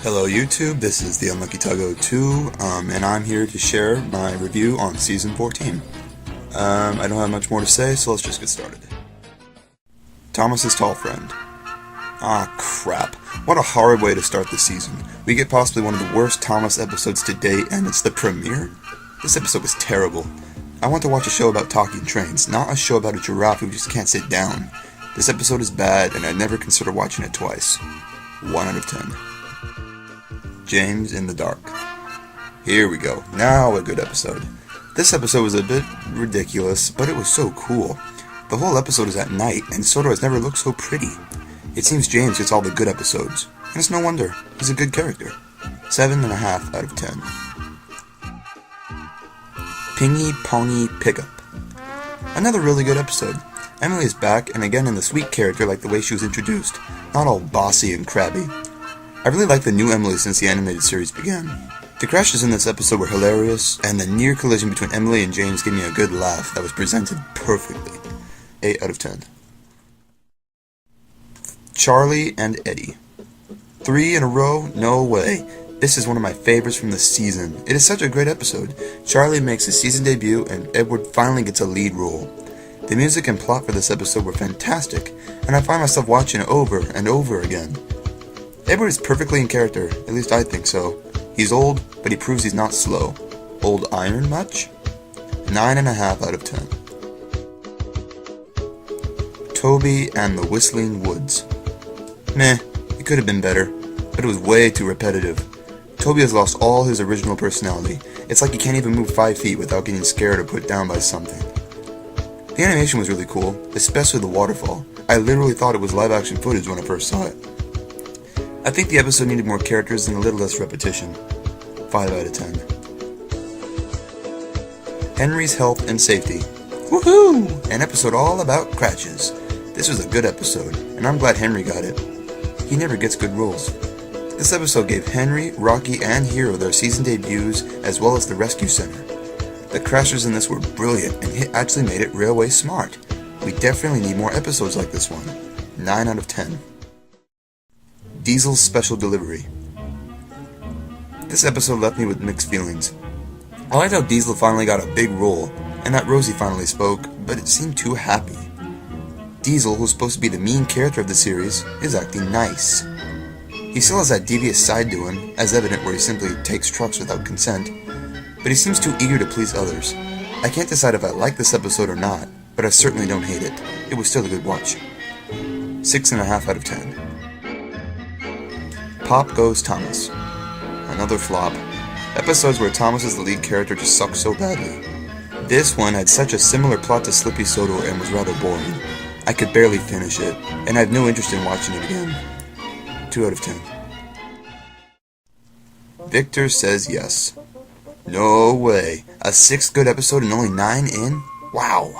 Hello YouTube, this is the Unlucky Tuggo 2, and I'm here to share my review on Season 14. I don't have much more to say, so let's just get started. Thomas's tall friend. Ah, crap. What a horrid way to start the season. We get possibly one of the worst Thomas episodes to date, and it's the premiere? This episode was terrible. I want to watch a show about talking trains, not a show about a giraffe who just can't sit down. This episode is bad, and I'd never consider watching it twice. 1 out of 10. James in the Dark. Here we go. Now a good episode. This episode was a bit ridiculous, but it was so cool. The whole episode is at night, and Soto has never looked so pretty. It seems James gets all the good episodes, and it's no wonder. He's a good character. 7.5 out of 10. Pingy Pongy Pickup. Another really good episode. Emily is back, and again in the sweet character like the way she was introduced, not all bossy and crabby. I really like the new Emily since the animated series began. The crashes in this episode were hilarious, and the near collision between Emily and James gave me a good laugh that was presented perfectly. 8 out of 10. Charlie and Eddie. 3 in a row? No way. This is one of my favorites from the season. It is such a great episode. Charlie makes his season debut, and Edward finally gets a lead role. The music and plot for this episode were fantastic, and I find myself watching it over and over again. Edward is perfectly in character, at least I think so. He's old, but he proves he's not slow. Old iron much? 9.5 out of 10. Toby and the Whistling Woods. Meh, it could have been better, but it was way too repetitive. Toby has lost all his original personality. It's like he can't even move 5 feet without getting scared or put down by something. The animation was really cool, especially the waterfall. I literally thought it was live-action footage when I first saw it. I think the episode needed more characters and a little less repetition. 5 out of 10. Henry's Health and Safety. Woohoo! An episode all about crashes. This was a good episode, and I'm glad Henry got it. He never gets good roles. This episode gave Henry, Rocky, and Hero their season debuts, as well as the Rescue Center. The crashers in this were brilliant, and it actually made it railway smart. We definitely need more episodes like this one. 9 out of 10. Diesel's Special Delivery. This episode left me with mixed feelings. I liked how Diesel finally got a big role, and that Rosie finally spoke, but it seemed too happy. Diesel, who's supposed to be the mean character of the series, is acting nice. He still has that devious side to him, as evident where he simply takes trucks without consent, but he seems too eager to please others. I can't decide if I like this episode or not, but I certainly don't hate it. It was still a good watch. 6.5 out of 10. Pop Goes Thomas. Another flop. Episodes where Thomas is the lead character just suck so badly. This one had such a similar plot to Slippy Soto and was rather boring. I could barely finish it, and I have no interest in watching it again. 2 out of 10. Victor Says Yes. No way. A 6th good episode and only 9 in? Wow.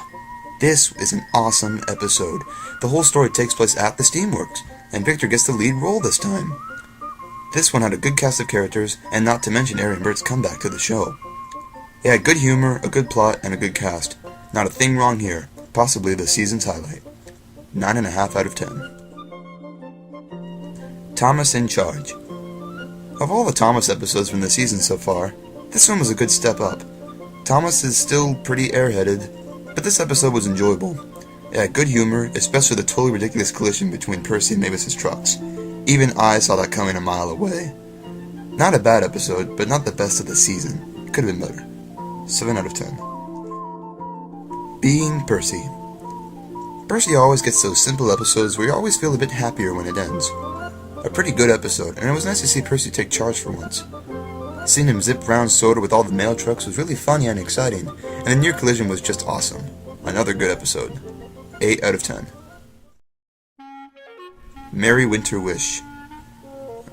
This is an awesome episode. The whole story takes place at the Steamworks, and Victor gets the lead role this time. This one had a good cast of characters, and not to mention Aaron Burr's comeback to the show. It had good humor, a good plot, and a good cast. Not a thing wrong here. Possibly the season's highlight. 9.5 out of 10. Thomas in Charge. Of all the Thomas episodes from the season so far, this one was a good step up. Thomas is still pretty airheaded, but this episode was enjoyable. It had good humor, especially the totally ridiculous collision between Percy and Mavis's trucks. Even I saw that coming a mile away. Not a bad episode, but not the best of the season. It could have been better. 7 out of 10. Being Percy. Percy always gets those simple episodes where you always feel a bit happier when it ends. A pretty good episode, and it was nice to see Percy take charge for once. Seeing him zip round Soda with all the mail trucks was really funny and exciting, and the near collision was just awesome. Another good episode. 8 out of 10. Merry Winter Wish.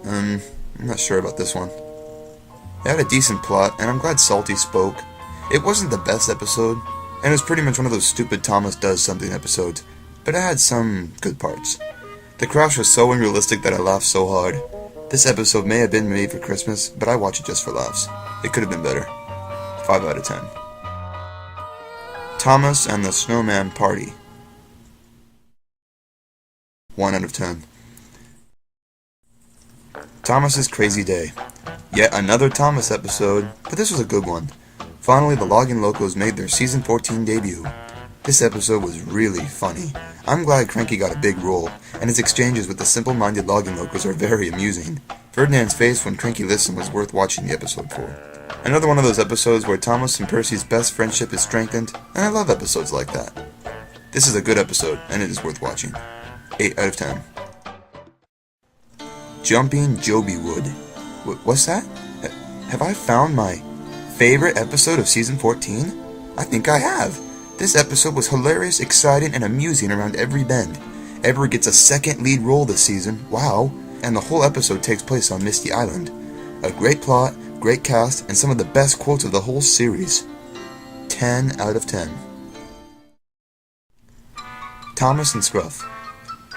I'm not sure about this one. It had a decent plot, and I'm glad Salty spoke. It wasn't the best episode, and it was pretty much one of those stupid Thomas Does Something episodes, but it had some good parts. The crash was so unrealistic that I laughed so hard. This episode may have been made for Christmas, but I watch it just for laughs. It could have been better. 5 out of 10. Thomas and the Snowman Party. 1 out of 10. Thomas's Crazy Day. Yet another Thomas episode, but this was a good one. Finally, the Logging Locos made their Season 14 debut. This episode was really funny. I'm glad Cranky got a big role, and his exchanges with the simple-minded Logging Locos are very amusing. Ferdinand's face when Cranky listened was worth watching the episode for. Another one of those episodes where Thomas and Percy's best friendship is strengthened, and I love episodes like that. This is a good episode, and it is worth watching. 8 out of 10. Jumping Joby Wood. What's that? Have I found my favorite episode of Season 14? I think I have. This episode was hilarious, exciting, and amusing around every bend. Edward gets a second lead role this season, wow, and the whole episode takes place on Misty Island. A great plot, great cast, and some of the best quotes of the whole series. 10 out of 10. Thomas and Scruff.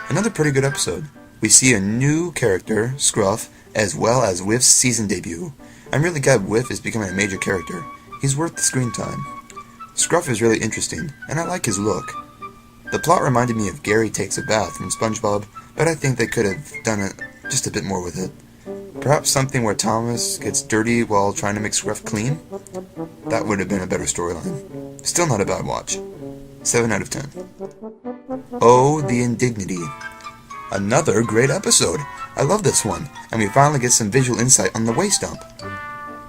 Another pretty good episode. We see a new character, Scruff, as well as Whiff's season debut. I'm really glad Whiff is becoming a major character. He's worth the screen time. Scruff is really interesting, and I like his look. The plot reminded me of Gary Takes a Bath from SpongeBob, but I think they could have done it just a bit more with it. Perhaps something where Thomas gets dirty while trying to make Scruff clean? That would have been a better storyline. Still not a bad watch. 7 out of 10. Oh, the Indignity. Another great episode. I love this one, and we finally get some visual insight on the waste dump.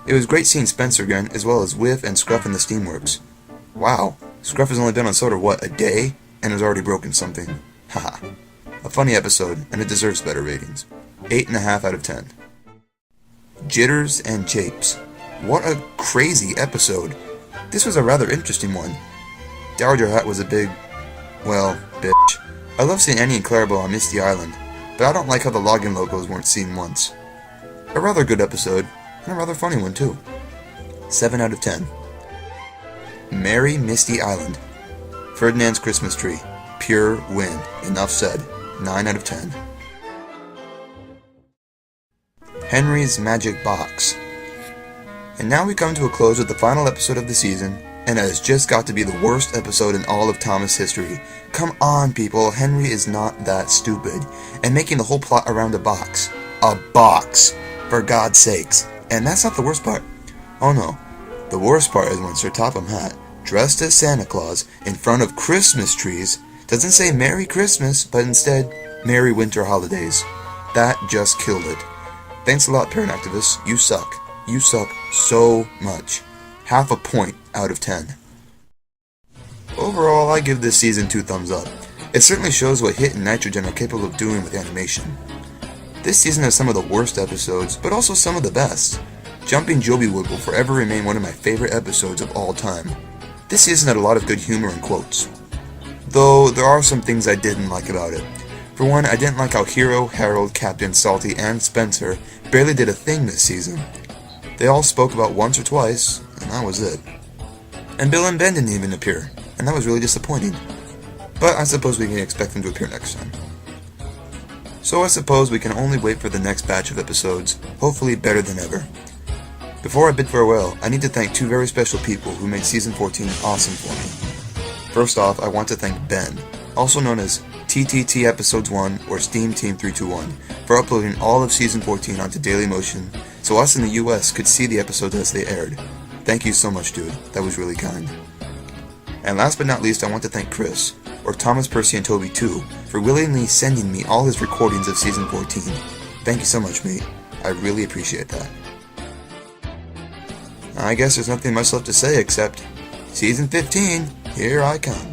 It was great seeing Spencer again, as well as Whiff and Scruff in the Steamworks. Wow, Scruff has only been on soda, a day? And has already broken something. Haha. A funny episode, and it deserves better ratings. 8.5 out of 10. Jitters and Japes. What a crazy episode. This was a rather interesting one. Dowager Hat was a big, bitch. I love seeing Annie and Clarabelle on Misty Island, but I don't like how the Logging Locos weren't seen once. A rather good episode, and a rather funny one too. 7 out of 10. Merry Misty Island. Ferdinand's Christmas Tree. Pure win. Enough said. 9 out of 10. Henry's Magic Box. And now we come to a close with the final episode of the season, and it has just got to be the worst episode in all of Thomas history. Come on, people, Henry is not that stupid. And making the whole plot around a box. A box! For God's sakes. And that's not the worst part. Oh no. The worst part is when Sir Topham Hatt, dressed as Santa Claus, in front of Christmas trees, doesn't say Merry Christmas, but instead, Merry Winter Holidays. That just killed it. Thanks a lot, parent activists. You suck. You suck so much. Half a point out of 10. Overall, I give this season 2 thumbs up. It certainly shows what Hit and Nitrogen are capable of doing with animation. This season has some of the worst episodes, but also some of the best. Jumping Joby Wood will forever remain one of my favorite episodes of all time. This season had a lot of good humor and quotes. Though, there are some things I didn't like about it. For one, I didn't like how Hero, Harold, Captain, Salty, and Spencer barely did a thing this season. They all spoke about once or twice, and that was it. And Bill and Ben didn't even appear, and that was really disappointing. But I suppose we can expect them to appear next time. So I suppose we can only wait for the next batch of episodes, hopefully better than ever. Before I bid farewell, I need to thank 2 very special people who made Season 14 awesome for me. First off, I want to thank Ben, also known as TTT Episodes 1 or Steam Team 321, for uploading all of Season 14 onto Dailymotion so us in the US could see the episodes as they aired. Thank you so much, dude. That was really kind. And last but not least, I want to thank Chris, or Thomas, Percy, and Toby too, for willingly sending me all his recordings of Season 14. Thank you so much, mate. I really appreciate that. I guess there's nothing much left to say except, Season 15, here I come.